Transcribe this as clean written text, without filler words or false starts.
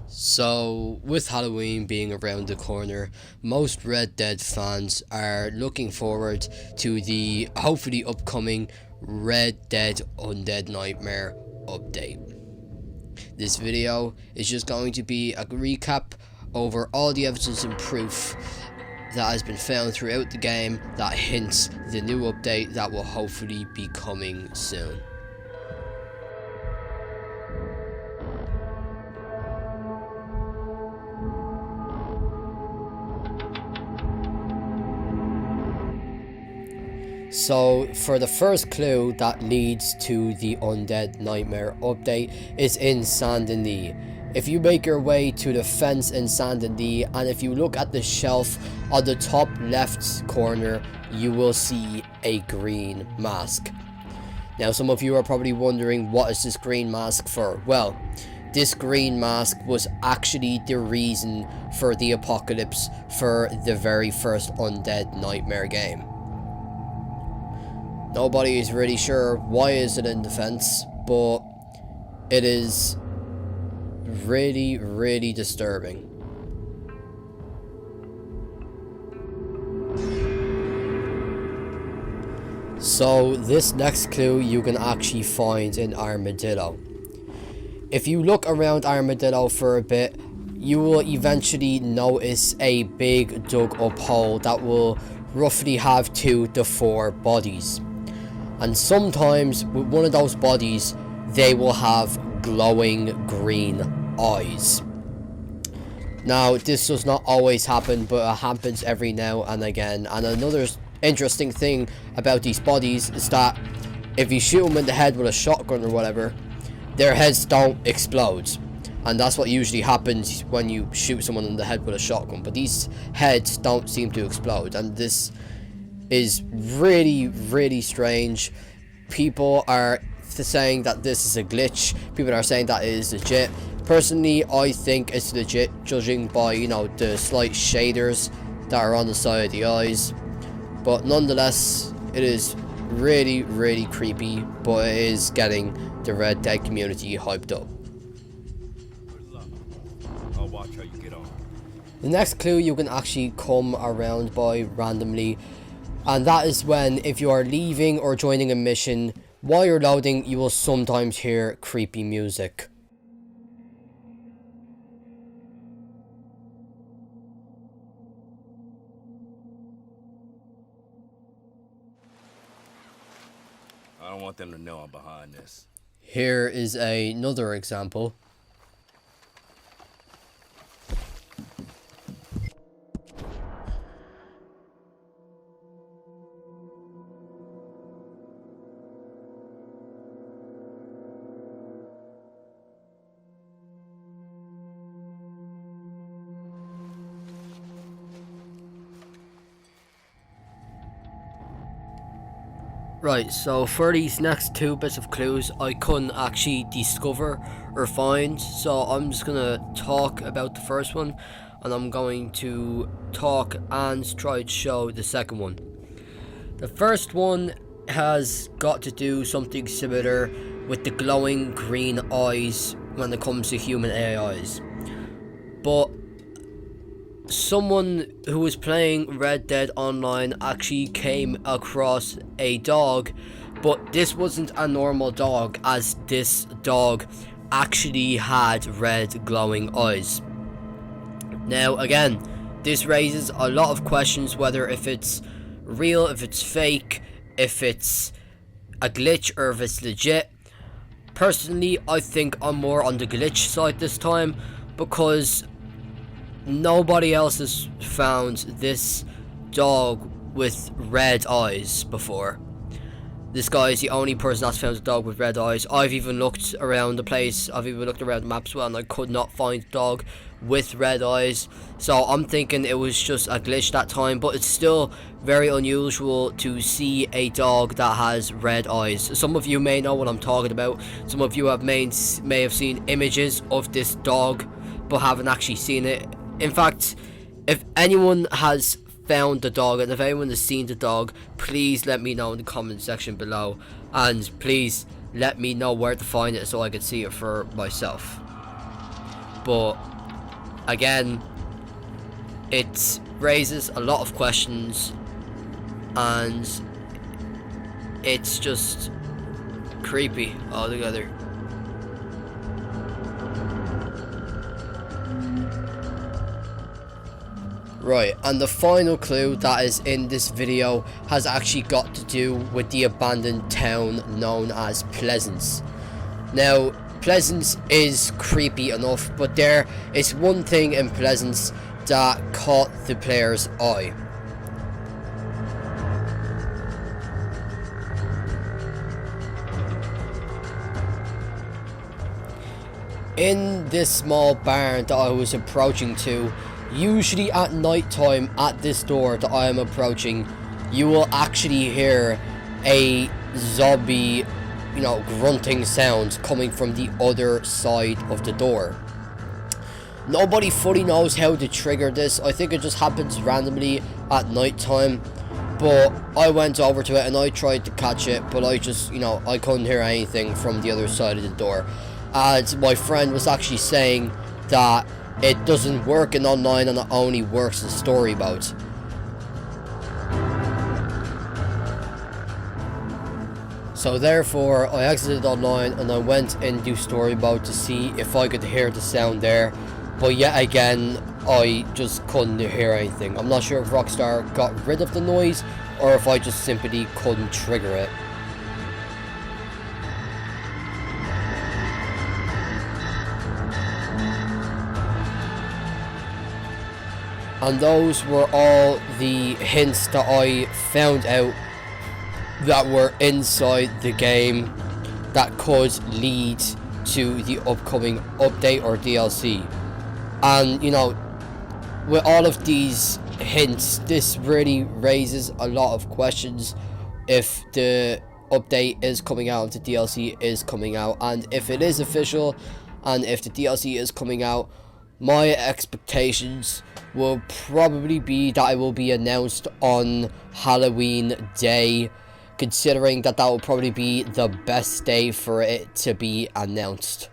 So, with Halloween being around the corner, most Red Dead fans are looking forward to the hopefully upcoming Red Dead Undead Nightmare update. This video is just going to be a recap over all the evidence and proof that has been found throughout the game that hints the new update that will hopefully be coming soon. So, for the first clue that leads to the Undead Nightmare update is in Saint Denis. If you make your way to the fence in Saint Denis, and if you look at the shelf on the top left corner, you will see a green mask. Now, some of you are probably wondering, what is this green mask for? Well, this green mask was actually the reason for the apocalypse for the very first Undead Nightmare game. Nobody is really sure why is it in the fence, but it is really disturbing. So this next clue you can actually find in Armadillo. If you look around Armadillo for a bit, you will eventually notice a big dug up hole that will roughly have 2 to 4 bodies. And sometimes with one of those bodies, they will have glowing green eyes. Now, this does not always happen, but it happens every now and again. And another interesting thing about these bodies is that if you shoot them in the head with a shotgun or whatever, their heads don't explode. And that's what usually happens when you shoot someone in the head with a shotgun. But these heads don't seem to explode. And this is really strange. People are saying that this is a glitch. People are saying that it is legit. Personally, I think it's legit, judging by, you know, the slight shaders that are on the side of the eyes. But nonetheless, it is really creepy, but it is getting the Red Dead community hyped up. I'll watch how you get on. The next clue you can actually come around by randomly, and that is when, if you are leaving or joining a mission, while you're loading, you will sometimes hear creepy music. I don't want them to know I'm behind this. Here is another example. Right, so for these next 2 bits of clues, I couldn't actually discover or find, so I'm just gonna talk about the first one, and I'm going to talk and try to show the second one. The first one has got to do something similar with the glowing green eyes when it comes to human AIs. But someone who was playing Red Dead Online actually came across a dog, but this wasn't a normal dog, as this dog actually had red glowing eyes. Now again, this raises a lot of questions, whether if it's real, if it's fake, if it's a glitch, or if it's legit. Personally, I think I'm more on the glitch side this time, because nobody else has found this dog with red eyes before. This guy is the only person that's found a dog with red eyes. I've even looked around the place, I've even looked around the maps as well, and I could not find a dog with red eyes. So I'm thinking it was just a glitch that time, but it's still very unusual to see a dog that has red eyes. Some of you may know what I'm talking about. Some of you may have seen images of this dog, but haven't actually seen it. In fact, if anyone has found the dog, and if anyone has seen the dog, please let me know in the comment section below, and please let me know where to find it so I can see it for myself. But again, it raises a lot of questions, and it's just creepy altogether. Right, and the final clue that is in this video has actually got to do with the abandoned town known as Pleasance. Now, Pleasance is creepy enough, but there is one thing in Pleasance that caught the player's eye. In this small barn that I was approaching to, usually at night time at this door that I am approaching, you will actually hear a zombie, grunting sounds coming from the other side of the door. Nobody fully knows how to trigger this. I think it just happens randomly at night time. But I went over to it and I tried to catch it, but I just, I couldn't hear anything from the other side of the door. And my friend was actually saying that it doesn't work in online and it only works in story modes. So therefore, I exited online and I went into story mode to see if I could hear the sound there. But yet again, I just couldn't hear anything. I'm not sure if Rockstar got rid of the noise or if I just simply couldn't trigger it. And those were all the hints that I found out that were inside the game that could lead to the upcoming update or DLC. And with all of these hints, this really raises a lot of questions if the update is coming out, if the DLC is coming out, and if it is official, and if the DLC is coming out. My expectations will probably be that it will be announced on Halloween Day, considering that will probably be the best day for it to be announced.